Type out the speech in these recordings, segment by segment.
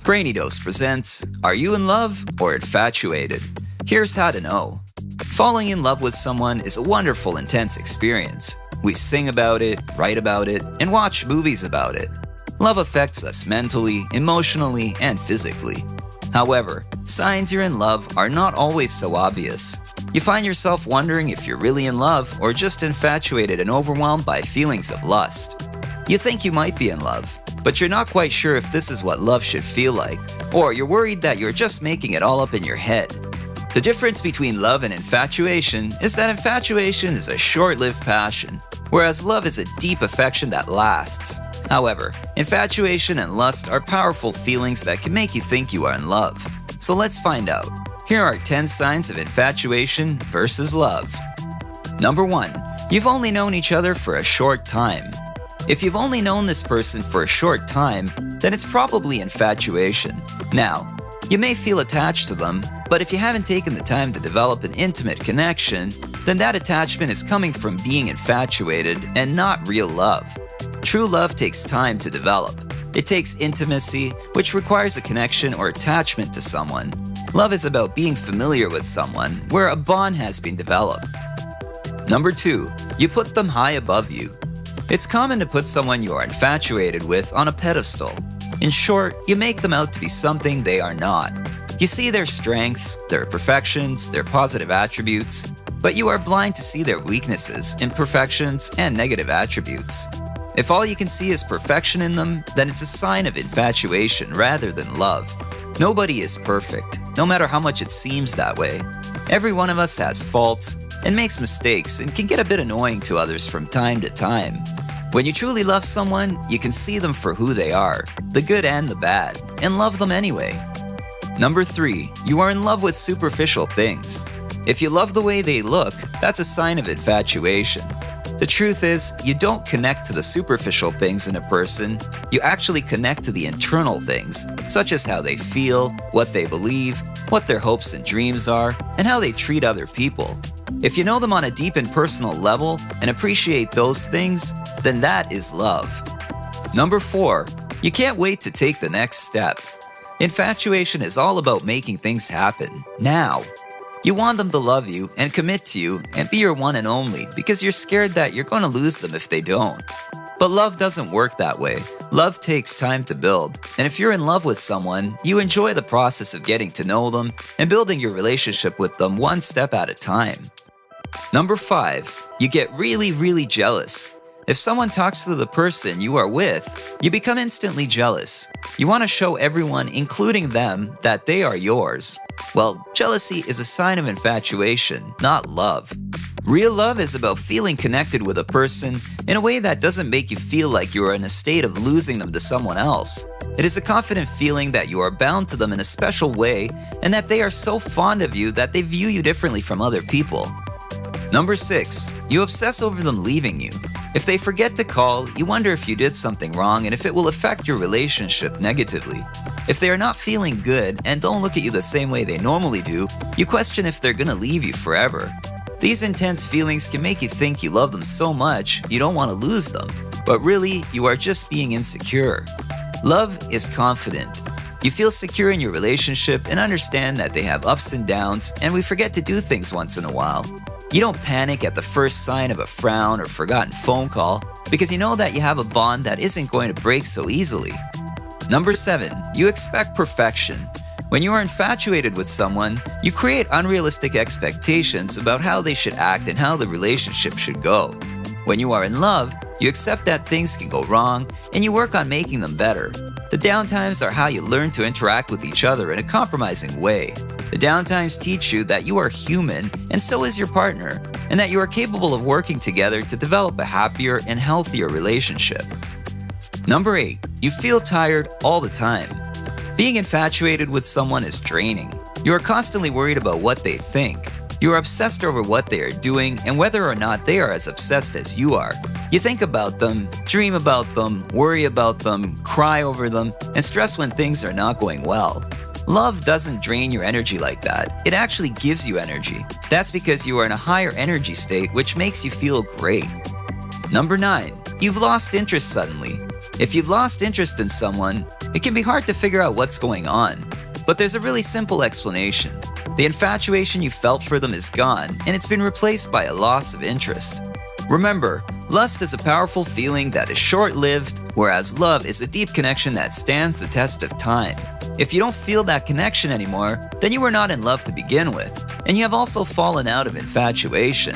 Brainy Dose presents Are You in Love or Infatuated? Here's how to know. Falling in love with someone is a wonderful, intense experience. We sing about it, write about it, and watch movies about it. Love affects us mentally, emotionally, and physically. However, signs you're in love are not always so obvious. You find yourself wondering if you're really in love or just infatuated and overwhelmed by feelings of lust. You think you might be in love, but you're not quite sure if this is what love should feel like, or you're worried that you're just making it all up in your head. The difference between love and infatuation is that infatuation is a short-lived passion, whereas love is a deep affection that lasts. However, infatuation and lust are powerful feelings that can make you think you are in love. So let's find out. Here are 10 signs of infatuation versus love. Number 1. You've only known each other for a short time. If you've only known this person for a short time, then it's probably infatuation. Now, you may feel attached to them, but if you haven't taken the time to develop an intimate connection, then that attachment is coming from being infatuated and not real love. True love takes time to develop. It takes intimacy, which requires a connection or attachment to someone. Love is about being familiar with someone, where a bond has been developed. Number 2. You put them high above you. It's common to put someone you are infatuated with on a pedestal. In short, you make them out to be something they are not. You see their strengths, their perfections, their positive attributes, but you are blind to see their weaknesses, imperfections, and negative attributes. If all you can see is perfection in them, then it's a sign of infatuation rather than love. Nobody is perfect, no matter how much it seems that way. Every one of us has faults and makes mistakes and can get a bit annoying to others from time to time. When you truly love someone, you can see them for who they are, the good and the bad, and love them anyway. Number 3. You are in love with superficial things. If you love the way they look, that's a sign of infatuation. The truth is, you don't connect to the superficial things in a person, you actually connect to the internal things, such as how they feel, what they believe, what their hopes and dreams are, and how they treat other people. If you know them on a deep and personal level and appreciate those things, then that is love. Number 4. You can't wait to take the next step. Infatuation is all about making things happen, now. You want them to love you and commit to you and be your one and only because you're scared that you're going to lose them if they don't. But love doesn't work that way. Love takes time to build, and if you're in love with someone, you enjoy the process of getting to know them and building your relationship with them one step at a time. Number 5. You get really jealous. If someone talks to the person you are with, you become instantly jealous. You want to show everyone, including them, that they are yours. Well, jealousy is a sign of infatuation, not love. Real love is about feeling connected with a person in a way that doesn't make you feel like you are in a state of losing them to someone else. It is a confident feeling that you are bound to them in a special way and that they are so fond of you that they view you differently from other people. Number 6. You obsess over them leaving you. If they forget to call, you wonder if you did something wrong and if it will affect your relationship negatively. If they are not feeling good and don't look at you the same way they normally do, you question if they're gonna leave you forever. These intense feelings can make you think you love them so much you don't want to lose them, but really, you are just being insecure. Love is confident. You feel secure in your relationship and understand that they have ups and downs, and we forget to do things once in a while. You don't panic at the first sign of a frown or forgotten phone call because you know that you have a bond that isn't going to break so easily. Number 7. You expect perfection. When you are infatuated with someone, you create unrealistic expectations about how they should act and how the relationship should go. When you are in love, you accept that things can go wrong and you work on making them better. The downtimes are how you learn to interact with each other in a compromising way. The downtimes teach you that you are human and so is your partner, and that you are capable of working together to develop a happier and healthier relationship. Number 8. You feel tired all the time. Being infatuated with someone is draining. You are constantly worried about what they think. You are obsessed over what they are doing and whether or not they are as obsessed as you are. You think about them, dream about them, worry about them, cry over them, and stress when things are not going well. Love doesn't drain your energy like that. It actually gives you energy. That's because you are in a higher energy state, which makes you feel great. Number 9. You've lost interest suddenly. If you've lost interest in someone, It can be hard to figure out what's going on, but there's a really simple explanation. The infatuation you felt for them is gone, and it's been replaced by a loss of interest. Remember, lust is a powerful feeling that is short-lived, whereas love is a deep connection that stands the test of time. If you don't feel that connection anymore, then you were not in love to begin with, and you have also fallen out of infatuation.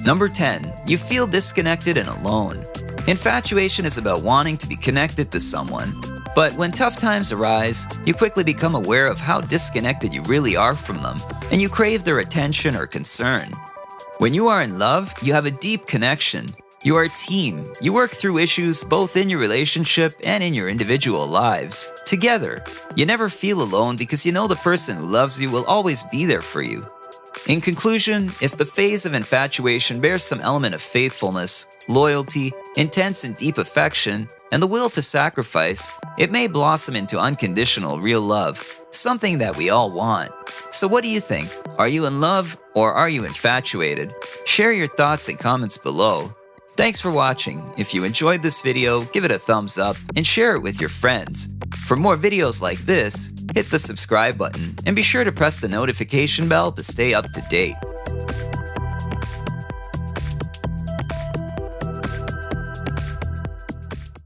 Number 10. You feel disconnected and alone. Infatuation is about wanting to be connected to someone, but when tough times arise, you quickly become aware of how disconnected you really are from them, and you crave their attention or concern. When you are in love, you have a deep connection. You are a team. You work through issues both in your relationship and in your individual lives, together. You never feel alone because you know the person who loves you will always be there for you. In conclusion, if the phase of infatuation bears some element of faithfulness, loyalty, intense and deep affection, and the will to sacrifice, it may blossom into unconditional real love, something that we all want. So what do you think? Are you in love or are you infatuated? Share your thoughts and comments below. Thanks for watching. If you enjoyed this video, give it a thumbs up and share it with your friends. For more videos like this, hit the subscribe button and be sure to press the notification bell to stay up to date.